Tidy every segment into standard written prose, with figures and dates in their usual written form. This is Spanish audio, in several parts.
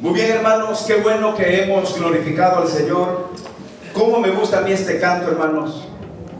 Muy bien, hermanos, qué bueno que hemos glorificado al Señor. Cómo me gusta a mí este canto, hermanos,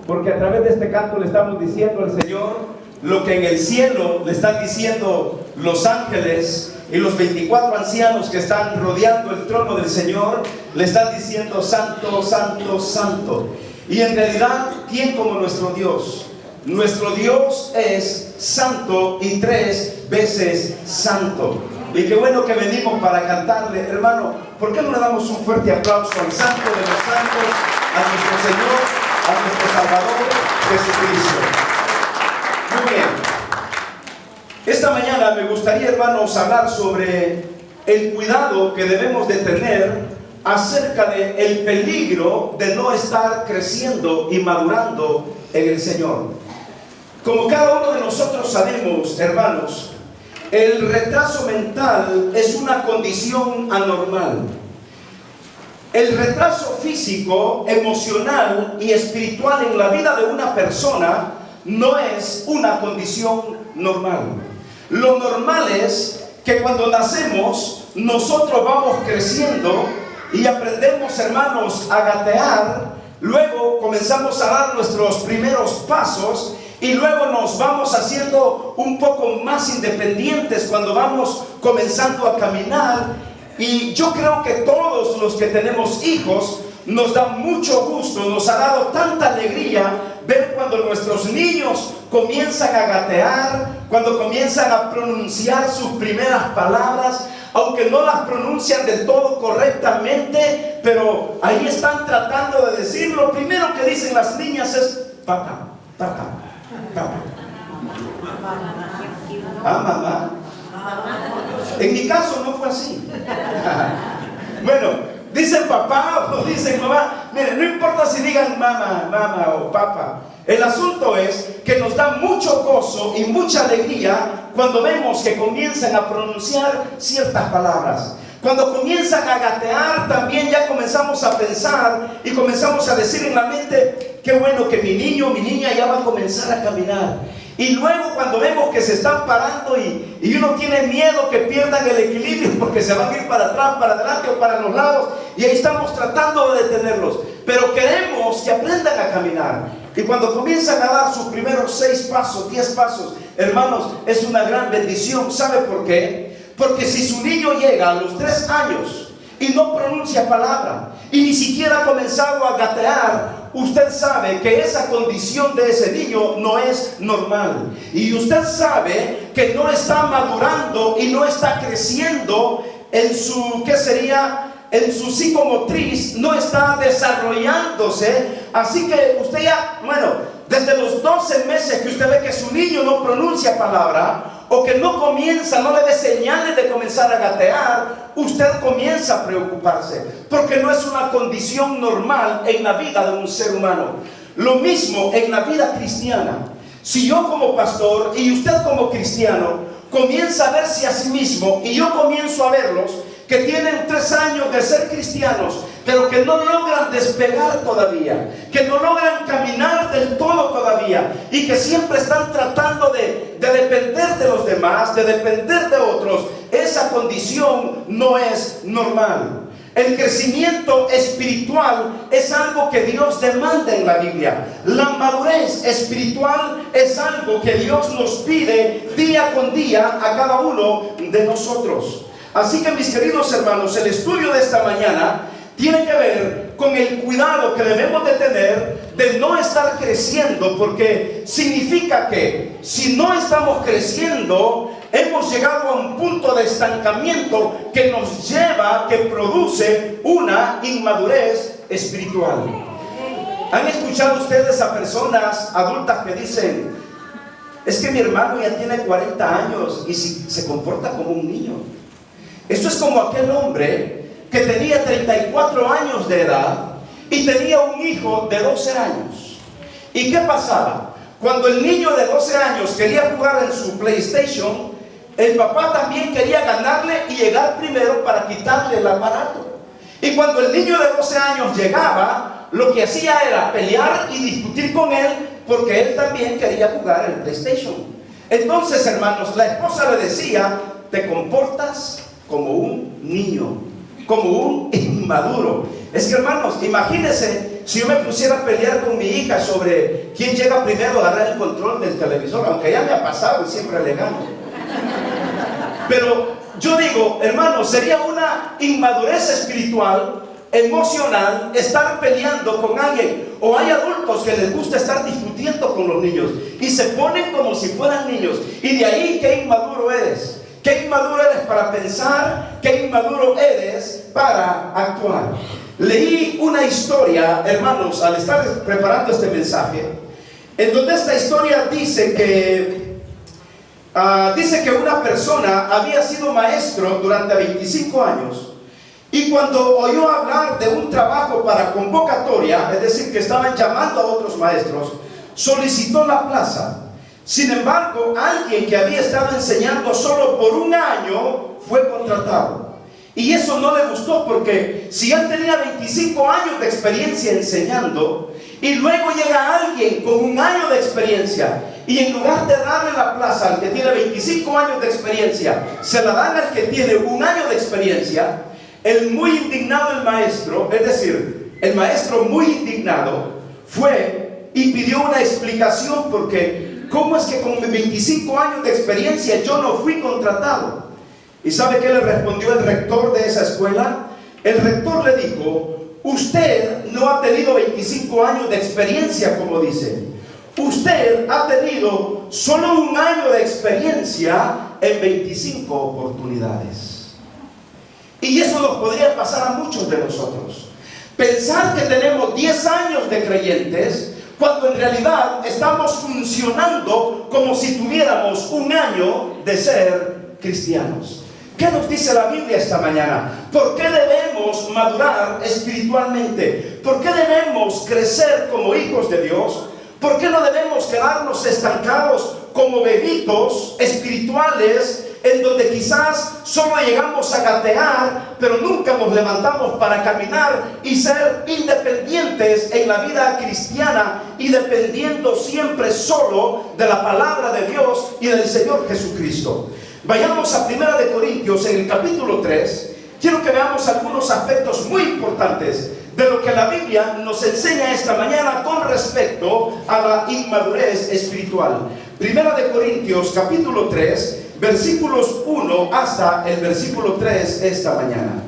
porque a través de este canto le estamos diciendo al Señor lo que en el cielo le están diciendo los ángeles y los 24 ancianos que están rodeando el trono del Señor. Le están diciendo: santo, santo, santo. Y en realidad, ¿quién como nuestro Dios? Nuestro Dios es santo y 3 veces santo. Y qué bueno que venimos para cantarle, hermano. ¿Por qué no le damos un fuerte aplauso al Santo de los Santos, a nuestro Señor, a nuestro Salvador Jesucristo? Muy bien. Esta mañana me gustaría, hermanos, hablar sobre el cuidado que debemos de tener acerca del peligro de no estar creciendo y madurando en el Señor. Como cada uno de nosotros sabemos, hermanos, el retraso mental es una condición anormal. El retraso físico, emocional y espiritual en la vida de una persona no es una condición normal. Lo normal es que cuando nacemos, nosotros vamos creciendo y aprendemos, hermanos, a gatear. Luego comenzamos a dar nuestros primeros pasos y luego nos vamos haciendo un poco más independientes cuando vamos comenzando a caminar. Y yo creo que todos los que tenemos hijos nos da mucho gusto, nos ha dado tanta alegría ver cuando nuestros niños comienzan a gatear, cuando comienzan a pronunciar sus primeras palabras, aunque no las pronuncian del todo correctamente, pero ahí están tratando de decir. Lo primero que dicen las niñas es papá, papá, papá. Ah, mamá. En mi caso no fue así. Bueno, dicen papá o dicen mamá. Miren, no importa si digan mamá, mamá o papá. El asunto es que nos da mucho gozo y mucha alegría cuando vemos que comienzan a pronunciar ciertas palabras. Cuando comienzan a gatear, también ya comenzamos a pensar y comenzamos a decir en la mente: qué bueno que mi niño, mi niña ya va a comenzar a caminar. Y luego cuando vemos que se están parando y uno tiene miedo que pierdan el equilibrio porque se van a ir para atrás, para adelante o para los lados, y ahí estamos tratando de detenerlos. Pero queremos que aprendan a caminar. Y cuando comienzan a dar sus primeros 6 pasos, 10 pasos, hermanos, es una gran bendición. ¿Sabe por qué? Porque si su niño llega a los 3 años y no pronuncia palabra y ni siquiera ha comenzado a gatear, usted sabe que esa condición de ese niño no es normal. Y usted sabe que no está madurando y no está creciendo en su, ¿qué sería? En su psicomotriz, no está desarrollándose. Así que usted ya, bueno, desde los 12 meses que usted ve que su niño no pronuncia palabra, o que no comienza, no le ve señales de comenzar a gatear, usted comienza a preocuparse, porque no es una condición normal en la vida de un ser humano. Lo mismo en la vida cristiana. Si yo como pastor y usted como cristiano comienza a verse a sí mismo, y yo comienzo a verlos que tienen 3 años de ser cristianos, pero que no logran despegar todavía, que no logran caminar del todo todavía, y que siempre están tratando de depender de los demás, de depender de otros, esa condición no es normal. El crecimiento espiritual es algo que Dios demanda en la Biblia. La madurez espiritual es algo que Dios nos pide día con día a cada uno de nosotros. Así que, mis queridos hermanos, el estudio de esta mañana tiene que ver con el cuidado que debemos de tener de no estar creciendo, porque significa que si no estamos creciendo, hemos llegado a un punto de estancamiento que nos lleva, que produce una inmadurez espiritual. ¿Han escuchado ustedes a personas adultas que dicen: es que mi hermano ya tiene 40 años y se comporta como un niño? Esto es como aquel hombre que tenía 34 años de edad y tenía un hijo de 12 años. ¿Y qué pasaba? Cuando el niño de 12 años quería jugar en su PlayStation, el papá también quería ganarle y llegar primero para quitarle el aparato. Y cuando el niño de 12 años llegaba, lo que hacía era pelear y discutir con él, porque él también quería jugar en el PlayStation. Entonces, hermanos, la esposa le decía: te comportas como un niño, como un inmaduro. Es que, hermanos, imagínense si yo me pusiera a pelear con mi hija sobre quién llega primero a agarrar el control del televisor, aunque ya me ha pasado y siempre le gano. Pero yo digo, hermanos, sería una inmadurez espiritual, emocional, estar peleando con alguien. O hay adultos que les gusta estar discutiendo con los niños y se ponen como si fueran niños. Y de ahí, qué inmaduro eres. Qué inmaduro eres para pensar, qué inmaduro eres para actuar. Leí una historia, hermanos, al estar preparando este mensaje, en donde esta historia dice que una persona había sido maestro durante 25 años y cuando oyó hablar de un trabajo para convocatoria, es decir, que estaban llamando a otros maestros, solicitó la plaza. Sin embargo, alguien que había estado enseñando solo por un año fue contratado. Y eso no le gustó, porque si él tenía 25 años de experiencia enseñando y luego llega alguien con un año de experiencia y en lugar de darle la plaza al que tiene 25 años de experiencia, se la dan al que tiene un año de experiencia, el muy indignado, el maestro, es decir, el maestro muy indignado, fue y pidió una explicación, porque ¿cómo es que con 25 años de experiencia yo no fui contratado? ¿Y sabe qué le respondió el rector de esa escuela? El rector le dijo: usted no ha tenido 25 años de experiencia, como dice. Usted ha tenido solo un año de experiencia en 25 oportunidades. Y eso nos podría pasar a muchos de nosotros. Pensar que tenemos 10 años de creyentes, cuando en realidad estamos funcionando como si tuviéramos un año de ser cristianos. ¿Qué nos dice la Biblia esta mañana? ¿Por qué debemos madurar espiritualmente? ¿Por qué debemos crecer como hijos de Dios? ¿Por qué no debemos quedarnos estancados como bebitos espirituales, en donde quizás solo llegamos a gatear, pero nunca nos levantamos para caminar y ser independientes en la vida cristiana y dependiendo siempre solo de la palabra de Dios y del Señor Jesucristo? Vayamos a 1 Corintios en el capítulo 3. Quiero que veamos algunos aspectos muy importantes de lo que la Biblia nos enseña esta mañana con respecto a la inmadurez espiritual. 1 Corintios capítulo 3, versículos 1 hasta el versículo 3 esta mañana.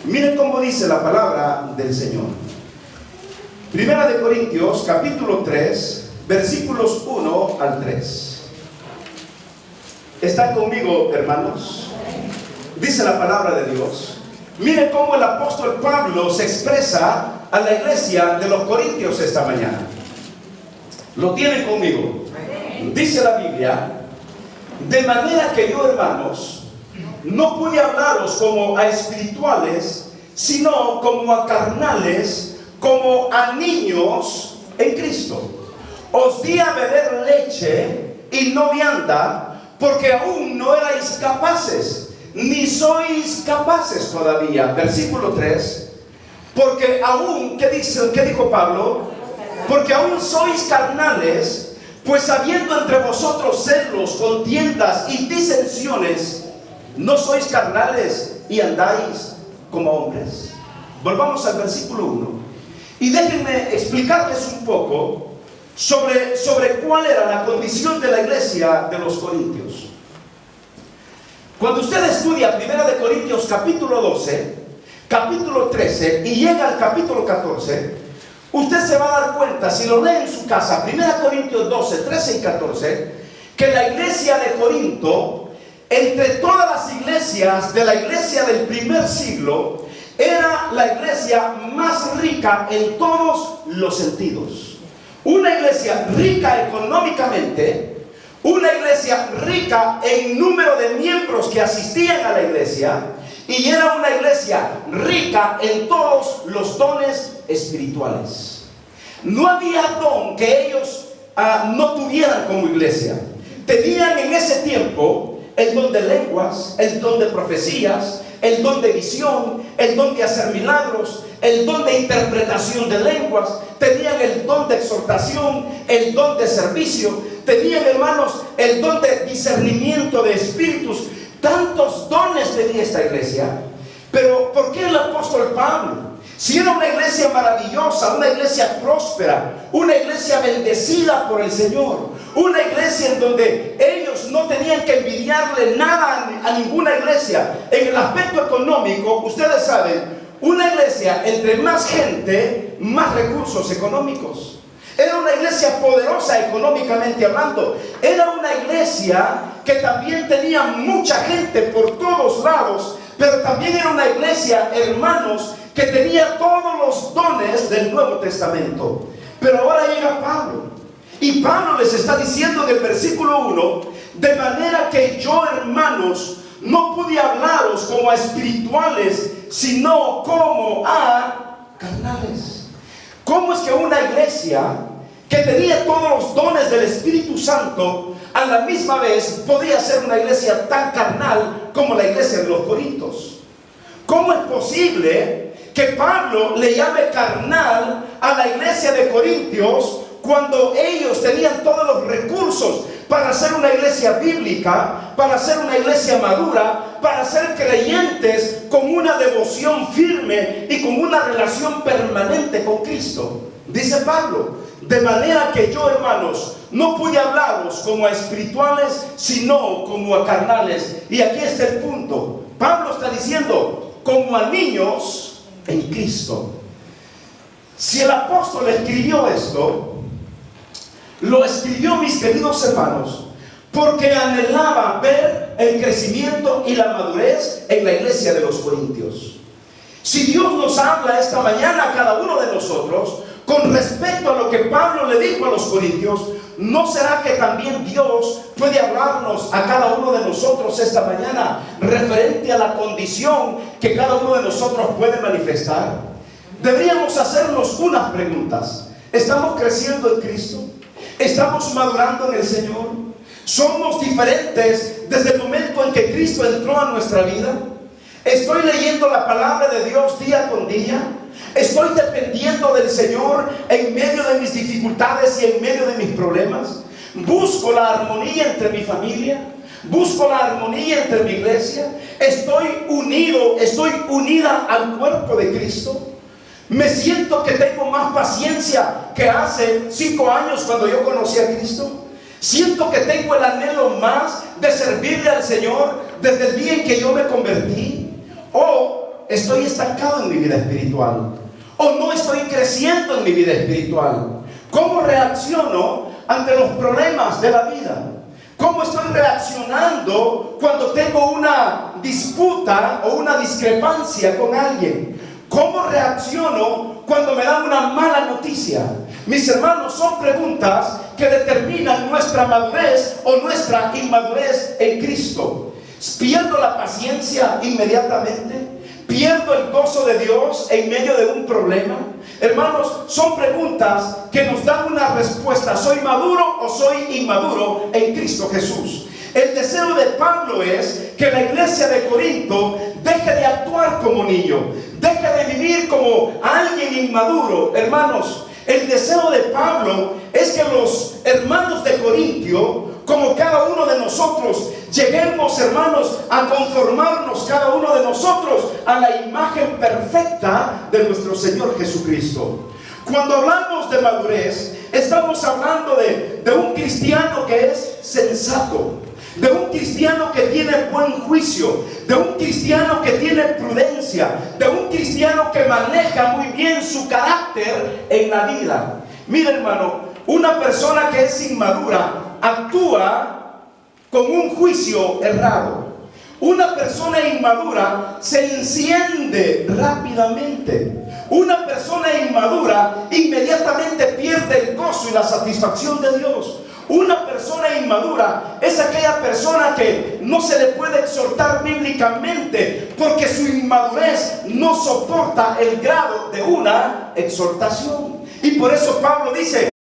Miren cómo dice la palabra del Señor. 1 Corintios capítulo 3, versículos 1 al 3. ¿Están conmigo, hermanos? Dice la palabra de Dios. Miren cómo el apóstol Pablo se expresa a la iglesia de los Corintios esta mañana. ¿Lo tienen conmigo? Dice la Biblia: de manera que yo, hermanos, no pude hablaros como a espirituales, sino como a carnales, como a niños en Cristo. Os di a beber leche y no vianda, porque aún no erais capaces, ni sois capaces todavía. Versículo 3. Porque aún, ¿qué dijo Pablo? Porque aún sois carnales, pues habiendo entre vosotros celos, contiendas y disensiones, ¿no sois carnales y andáis como hombres? Volvamos al versículo 1. Y déjenme explicarles un poco sobre cuál era la condición de la iglesia de los Corintios. Cuando usted estudia 1 Corintios capítulo 12, capítulo 13 y llega al capítulo 14, usted se va a dar cuenta, si lo lee en su casa, 1 Corintios 12, 13 y 14, que la iglesia de Corinto, entre todas las iglesias de la iglesia del primer siglo, era la iglesia más rica en todos los sentidos. Una iglesia rica económicamente, una iglesia rica en número de miembros que asistían a la iglesia, y era una iglesia rica en todos los dones espirituales. No había don que ellos no tuvieran como iglesia. Tenían en ese tiempo el don de lenguas, el don de profecías, el don de visión, el don de hacer milagros, el don de interpretación de lenguas. Tenían el don de exhortación, el don de servicio. Tenían, hermanos, el don de discernimiento de espíritus. Tantos dones tenía esta iglesia. Pero ¿por qué el apóstol Pablo? Si era una iglesia maravillosa, una iglesia próspera, una iglesia bendecida por el Señor, una iglesia en donde ellos no tenían que envidiarle nada a ninguna iglesia. En el aspecto económico, ustedes saben, una iglesia entre más gente, más recursos económicos. Era una iglesia poderosa económicamente hablando. Era una iglesia que también tenía mucha gente por todos lados, pero también era una iglesia, hermanos, que tenía todos los dones del Nuevo Testamento. Pero ahora llega Pablo, y Pablo les está diciendo en el versículo 1, de manera que yo, hermanos, no pude hablaros como a espirituales, sino como a carnales. ¿Cómo es que una iglesia que tenía todos los dones del Espíritu Santo a la misma vez podía ser una iglesia tan carnal como la iglesia de los Corintios? ¿Cómo es posible que Pablo le llame carnal a la iglesia de Corintios cuando ellos tenían todos los recursos para ser una iglesia bíblica, para ser una iglesia madura, para ser creyentes con una devoción firme y con una relación permanente con Cristo? Dice Pablo, de manera que yo, hermanos, no pude hablaros como a espirituales, sino como a carnales. Y aquí está el punto. Pablo está diciendo, como a niños en Cristo. Si el apóstol escribió esto, lo escribió, mis queridos hermanos, porque anhelaba ver el crecimiento y la madurez en la iglesia de los Corintios. Si Dios nos habla esta mañana a cada uno de nosotros con respecto a lo que Pablo le dijo a los Corintios, ¿no será que también Dios puede hablarnos a cada uno de nosotros esta mañana referente a la condición que cada uno de nosotros puede manifestar? Deberíamos hacernos unas preguntas. ¿Estamos creciendo en Cristo? ¿Estamos madurando en el Señor? ¿Somos diferentes desde el momento en que Cristo entró a nuestra vida? ¿Estoy leyendo la palabra de Dios día con día? ¿Estoy dependiendo del Señor en medio de mis dificultades y en medio de mis problemas? ¿Busco la armonía entre mi familia? ¿Busco la armonía entre mi iglesia? ¿Estoy unido, estoy unida al cuerpo de Cristo? ¿Me siento que tengo más paciencia que hace 5 años cuando yo conocí a Cristo? ¿Siento que tengo el anhelo más de servirle al Señor desde el día en que yo me convertí? ¿O estoy estancado en mi vida espiritual? ¿O no estoy creciendo en mi vida espiritual? ¿Cómo reacciono ante los problemas de la vida? ¿Cómo estoy reaccionando cuando tengo una disputa o una discrepancia con alguien? ¿Cómo reacciono cuando me dan una mala noticia? Mis hermanos, son preguntas que determinan nuestra madurez o nuestra inmadurez en Cristo. ¿Pierdo la paciencia inmediatamente? ¿Pierdo el gozo de Dios en medio de un problema? Hermanos, son preguntas que nos dan una respuesta. ¿Soy maduro o soy inmaduro en Cristo Jesús? El deseo de Pablo es que la iglesia de Corinto deje de actuar como niño, deje de vivir como alguien inmaduro. Hermanos, el deseo de Pablo es que los hermanos de Corintio, como cada uno de nosotros, lleguemos, hermanos, a conformarnos cada uno de nosotros a la imagen perfecta de nuestro Señor Jesucristo. Cuando hablamos de madurez, estamos hablando de un cristiano que es sensato, de un cristiano que tiene buen juicio, de un cristiano que tiene prudencia, de un cristiano que maneja muy bien su carácter en la vida. Mira, hermano, una persona que es inmadura actúa con un juicio errado. Una persona inmadura se enciende rápidamente. Una persona inmadura inmediatamente pierde el gozo y la satisfacción de Dios. Una persona inmadura es aquella persona que no se le puede exhortar bíblicamente porque su inmadurez no soporta el grado de una exhortación. Y por eso Pablo dice: